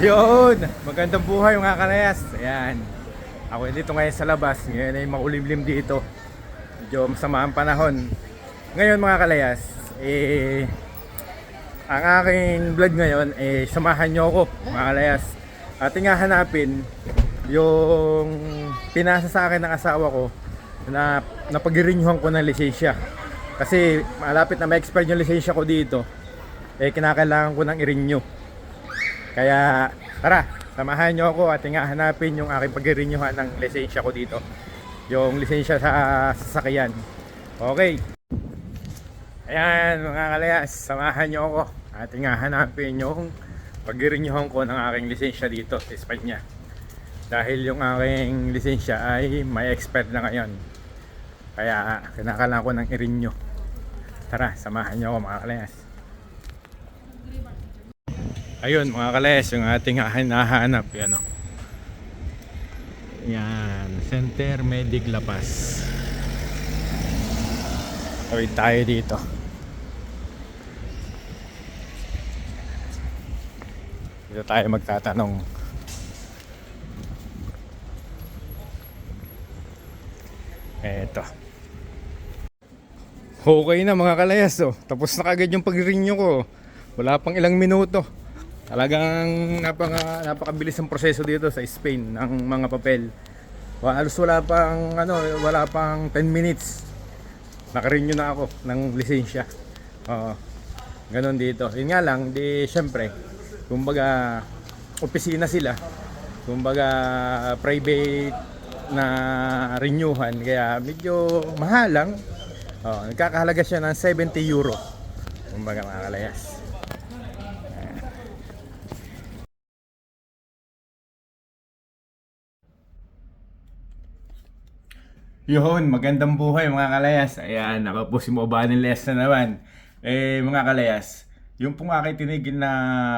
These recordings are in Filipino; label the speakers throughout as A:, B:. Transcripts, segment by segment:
A: Yun! Magandang buhay mga kalayas. Ayan. Ako dito ngayon sa labas. Ngayon ay makulimlim dito. Medyo masama ang panahon. Ngayon mga kalayas, ang aking vlog ngayon, samahan nyo ako mga kalayas. Ating hahanapin yung pinasa sa akin ng asawa ko na napag-renewan ko ng lisensya. Kasi malapit na ma-expire yung lisensya ko dito. Kinakailangan ko ng i-renew. Kaya tara, samahan nyo ako at hanapin yung aking pag-renewhan ng lisensya ko dito. Yung lisensya sa sasakyan. Okay. Ayan mga kalayas, samahan nyo ako at hanapin yung pag-renewhan ko ng aking lisensya dito sa Espanya. Dahil yung aking lisensya ay may expire na ngayon. Kaya kinakailangan ko ng i-renew. Tara, samahan nyo ako mga kalayas. Ayun mga kalayas, yung ating hinahanap yan, oh. Yan, Center Medic La Paz. Tawid tayo dito. Dito tayo magtatanong. Eto. Okay na mga kalayas, oh. Tapos na kagad yung pag-renew ko. Wala pang ilang minuto. Talagang napakabilis ang proseso dito sa Spain ng mga papel. Halos wala pang 10 minutes. Naka-renew na ako ng lisensya. Ganon dito. Yun nga lang, di syempre, kumbaga opisina sila. Kumbaga private na renewhan kaya medyo mahal lang. Nagkakahalaga siya ng 70 euro. Kumbaga mga kalayas. Yun, magandang buhay mga kalayas. Ayan, ako po si Mobanin Les na naman. Mga kalayas, yung pong aking tinigil na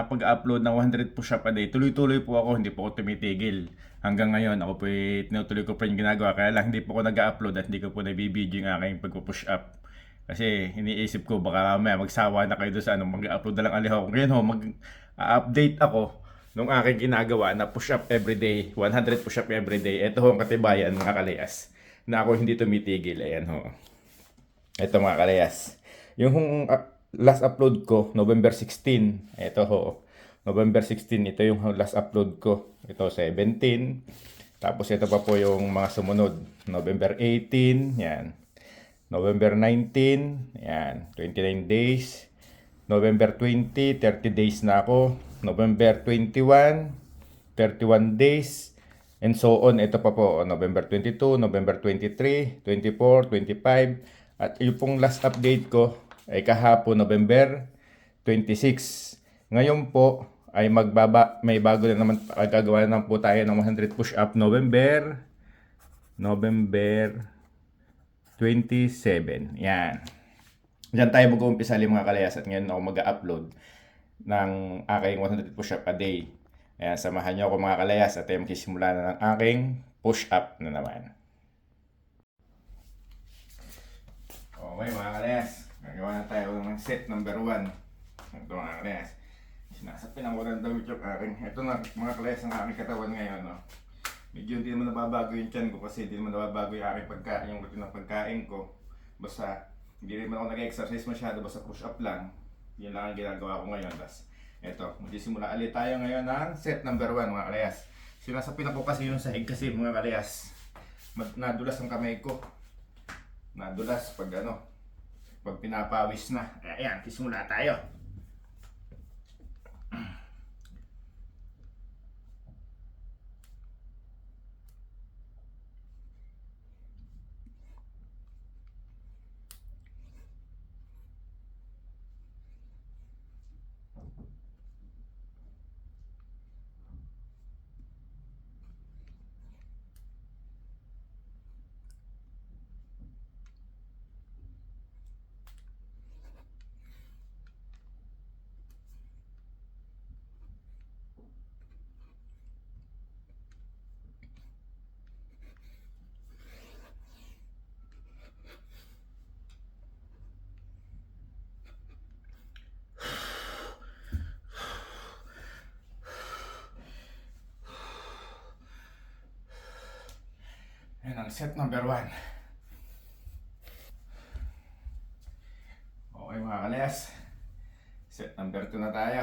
A: pag-upload ng 100 push-up a day, tuloy-tuloy po ako, hindi po ako tumitigil. Hanggang ngayon, ako po tinutuloy ko pa yung ginagawa. Kaya lang hindi po ako nag-upload at hindi ko po nabibideo yung aking pag-push up. Kasi iniisip ko baka mamaya magsawa na kayo doon sa mag-upload na lang alihaw. Ngayon ho, mag-update ako nung aking ginagawa na push-up everyday, 100 push-up everyday. Ito ho ang katibayan mga kalayas na ako hindi tumitigil. Ayan ho. Ito mga kalayas. Yung last upload ko, November 16. Ito ho. November 16, ito yung last upload ko. Ito 17. Tapos ito pa po yung mga sumunod. November 18. Yan. November 19. Yan. 29 days. November 20. 30 days na ako. November 21. 31 days. And so on, ito pa po, November 22, November 23, 24, 25. At yung pong last update ko ay kahapon, November 26. Ngayon po ay may bago na naman, gagawa na po tayo ng 100 push-up November 27. Yan. Diyan tayo mag-uumpisa mga kalayas at ngayon ako mag-upload ng aking 100 push-up a day. Ayan, samahan niyo ako mga kalayas at tayo magsisimula na ng aking push-up na naman. Okay mga kalayas, gagawa na tayo ng set number 1. Ito mga kalayas, sinasapin ako ng damit yung aking. Ito na mga kalayas ang aking katawan ngayon. No? Medyo hindi naman nababago yung tiyan ko kasi hindi naman nababago yung aking pagkain, yung routine ng pagkain ko. Basta hindi naman ako nag-exercise masyado, basta push-up lang. Yan lang ang ginagawa ko ngayon. Tapos eto, magsisimula ulit tayo ngayon ng set number 1 mga kalayas. Sinasapin ako kasi yung sahig kasi mga kalayas. Nadulas ang kamay ko. Nadulas pag pag pinapawis na. Ayan, sisimula tayo. tayo ng set number 1. Okay mga kalayas, set number 2 na tayo.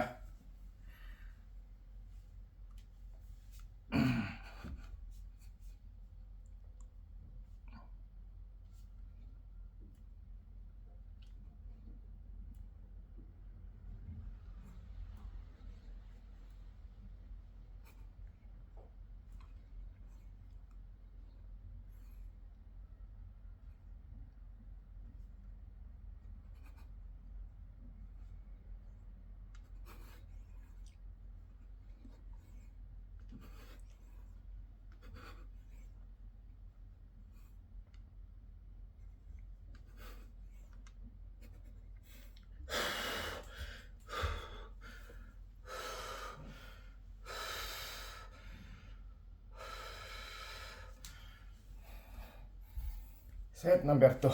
A: Set number 2.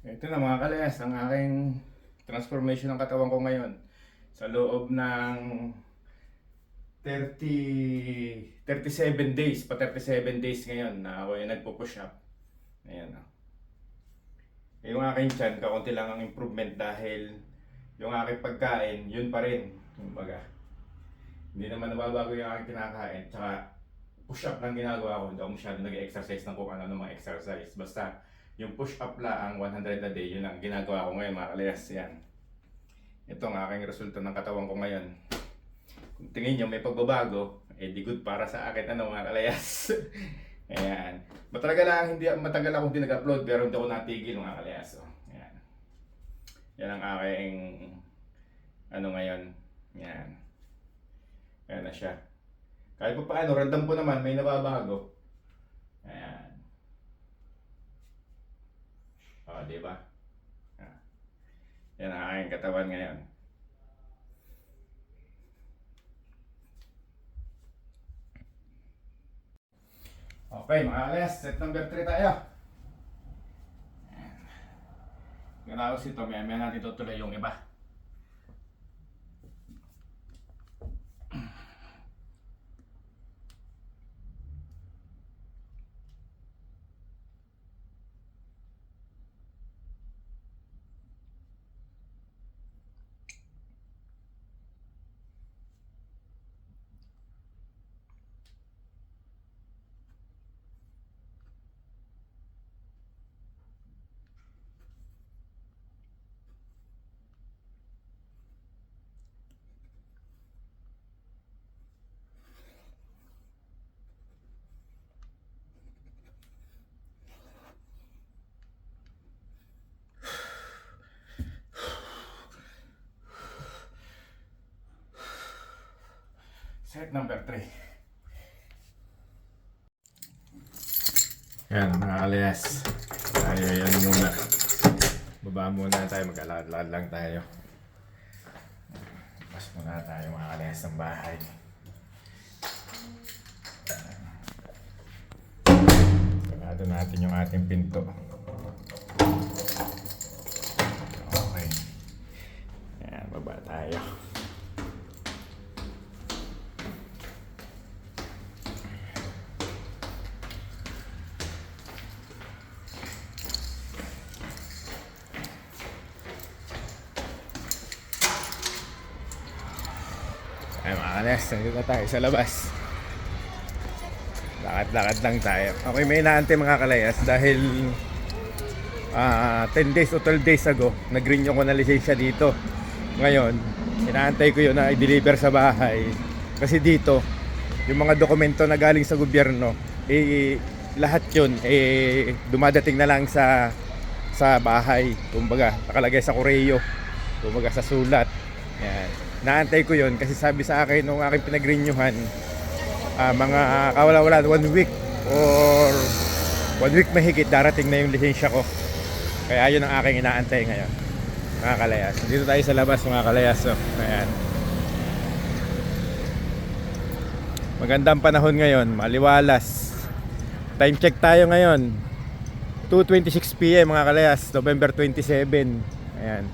A: Ito na mga kalayas, ang aking transformation ng katawan ko ngayon. Sa loob ng 37 days, pa 37 days ngayon na ako yung nagpo-push up. Ayan o. Yung aking tiyan, kakunti lang ang improvement dahil yung aking pagkain, yun pa rin. Kumbaga, hindi naman nababago yung aking kinakain. Tsaka, push-up lang ginagawa ko, hindi ako masyado nag-exercise ng kung ano mga exercise. Basta, yung push-up lang, 100 a day, yun ang ginagawa ko ngayon mga kalayas. Yan. Ito ang aking resulta ng katawan ko ngayon. Kung tingin nyo may pagbabago, di good para sa akin mga kalayas. Ayan. Matagal akong hindi nag-upload pero hindi ako natigil mga kalayas. So, ayan. Yan ang aking ngayon. Yan. Ayan na siya. Kahit pa paano, random po naman, may nababago. Ayan. O, diba? Yan ang aking katawan ngayon. Okay, mga kalayas, set number 3 tayo. Ayan. Ganaos ito, may natin tutuloy yung iba. Set number 3. Yan mga kalayas. Tayo yan muna. Baba muna tayo, mag-alad-alad lang tayo. Pas muna tayo mga kalayas ng bahay. Sarado natin yung ating pinto. Okay. Yan, baba tayo. Ay mga kalayas, nandito na tayo sa labas. Lakad-lakad lang tayo. Okay, may inaantay mga kalayas dahil 10 days o 12 days ago nag-renew ko na lisensya dito. Ngayon, inaantay ko yun na i-deliver sa bahay. Kasi dito, yung mga dokumento na galing sa gobyerno, lahat yun dumadating na lang sa bahay. Kumbaga, nakalagay sa koreo. Kumbaga sa sulat. Yan. Naantay ko yon kasi sabi sa akin nung aking pinag-renewhan, mga kawala-wala 1 week or 1 week mahigit darating na yung lisensya ko. Kaya yun ang aking inaantay ngayon mga kalayas. Dito tayo sa labas mga kalayas. So, ayan. Magandang panahon ngayon, maliwalas. Time check tayo ngayon, 2:26 PM mga kalayas, November 27. Ayan.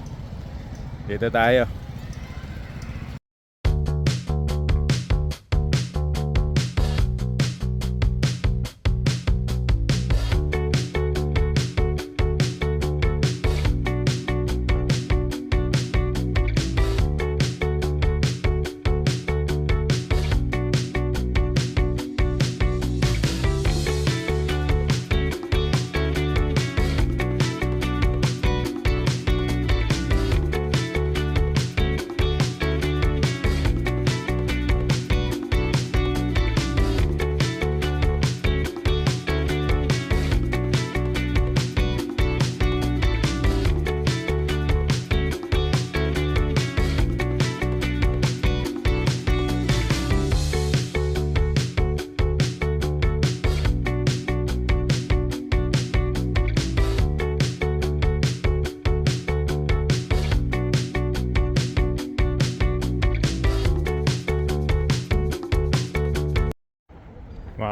A: Dito tayo.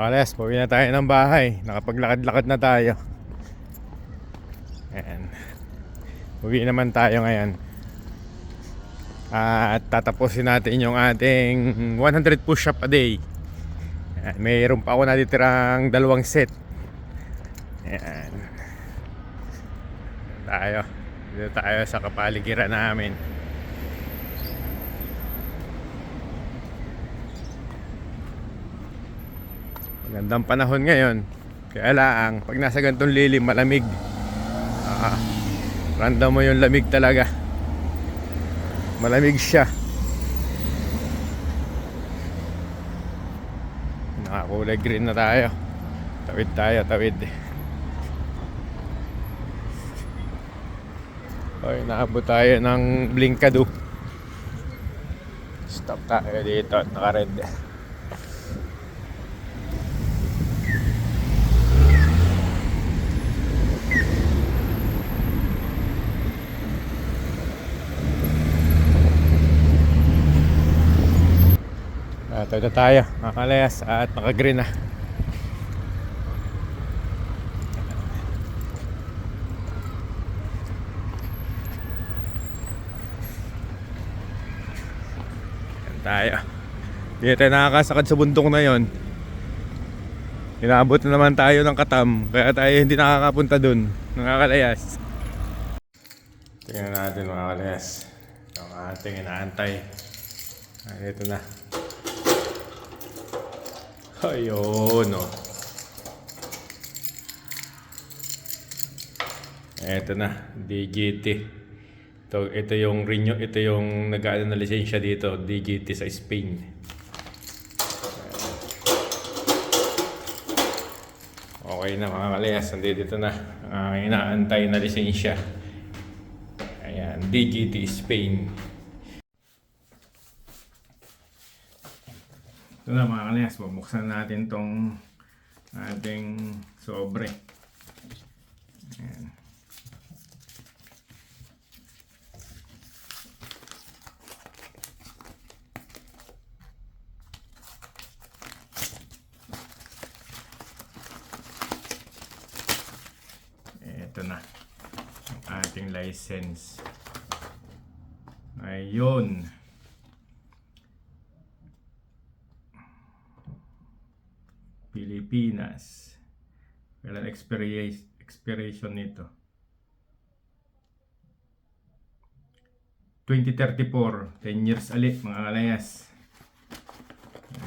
A: Mga kalayas, pauwi na tayo ng bahay. Nakapaglakad-lakad na tayo. Ayan. Uwi naman tayo ngayon. At tatapusin natin yung ating 100 push-up a day. Ayan. Mayroon pa ako natitirang 2 set. Ayan. Dito tayo sa kapaligiran namin. Magandang panahon ngayon. Kaya lang, pag nasa ganitong lilim, malamig. Random mo yung lamig talaga. Malamig siya. Nakakulay green na tayo. Tawid tayo, tawid. Ay, naabot tayo ng Blinkado. Stop tayo dito at naka-red. Tawid na tayo, mga kalayas, at naka-green na. Tayo. Hindi tayo nakakasakad sa bundok na yon. Inaabot na naman tayo ng Katam, kaya tayo hindi nakakapunta dun, mga kalayas. Tingnan natin, mga kalayas, yung ating inaantay. Ay, ito na. Ayun, oh. Ito na, DGT. Ito yung renew, ito yung nag-aano na lisensya dito, DGT sa Spain. Okay na, mga kalayas, dito na ang inaantay na lisensya. Ayan, DGT Spain. Ito na, mga kalayas, bubuksan natin tong ating sobre. Ayan. Ito na ang ating license. Ayun. Pilipinas. Kailan expiration nito? 2034. 10 years ulit, mga kalayas.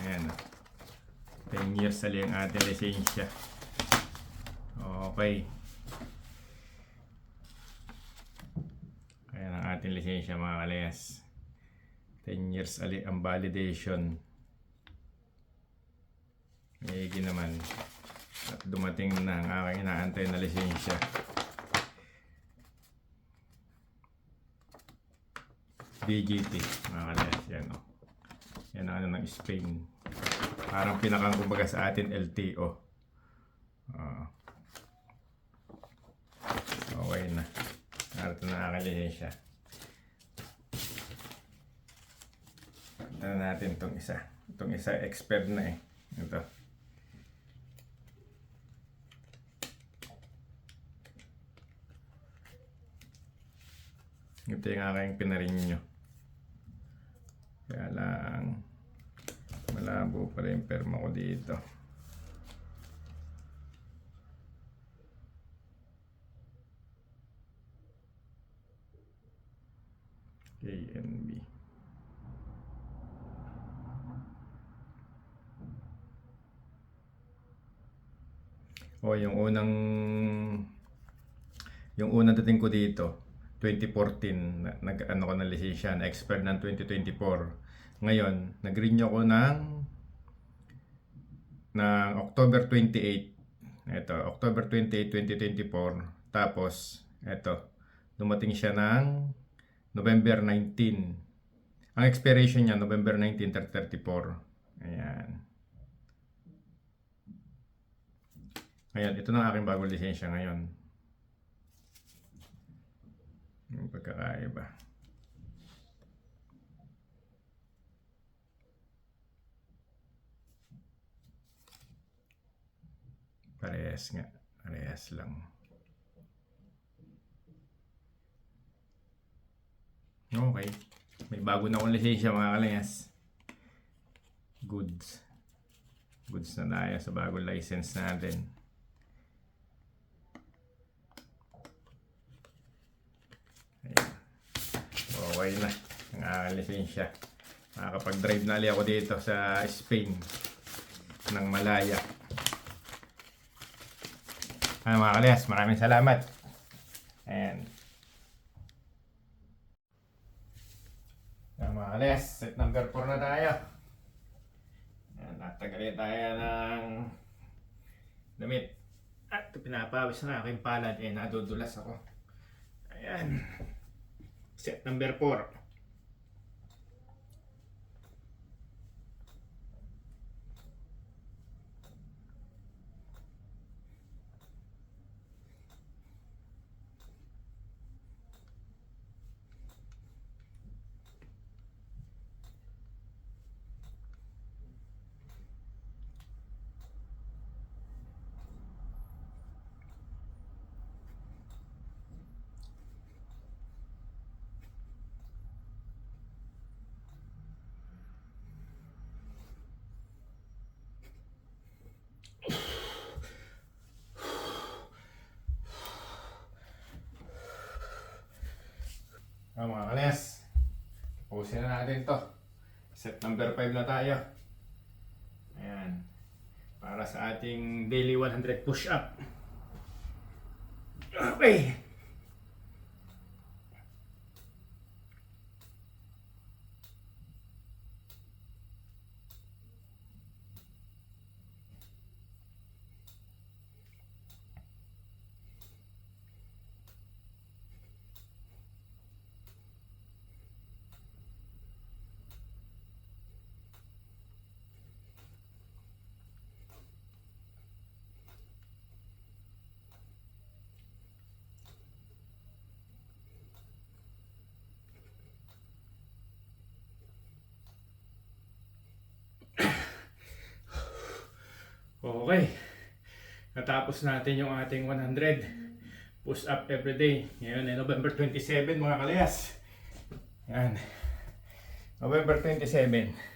A: Ayan. 10 years ulit ang ating lisensya. Okay. Ayan ang ating lisensya, mga kalayas. 10 years ulit ang validation. Mayigi naman. At dumating na ang aking inaantay na lisensya. DGT, mga kalayas. Yan, oh. Yan ang ano ng Spain. Parang pinakang kumbaga sa atin LTO. Okay na. Narito na aking lisensya. Ito na natin itong isa. Itong isa expert na eh. Ito. Ito yung aking pinarenew. Kaya lang malabo pa rin yung perma ko dito. KNB. O yung unang dating ko dito 2014, nag-ano ko ng lisensya, na-expire ng 2024. Ngayon, nag-renew ko ng October 28. Ito, October 28, 2024. Tapos, ito, dumating siya ng November 19. Ang expiration niya, November 19, 34. Ayan. Ngayon, ito na aking bagong lisensya ngayon. Yung pagkakaiba. parehas nga. Parehas lang. Okay. May bago na akong lisensya mga kalayas. Goods. Goods na tayo sa bagong license natin. Ayan. Okay na ang aking lisensya. Makakapag-drive na ulit ako dito sa Spain ng malaya. Mga kalayas, maraming salamat. Ayan. Mga kalayas, set number 4 na tayo. Ayan, natagalin tayo ng damit. At pinapawis na aking palad. Nadudulas ako. Ayan. Set number 4. Mga kalayas, tapusin na natin to. Set number 5 na tayo. Ayan. Para sa ating daily 100 push-up. Okay. Okay. Natapos natin yung ating 100 push up everyday. Ngayon ay November 27 mga kalayas. Yan. November 27.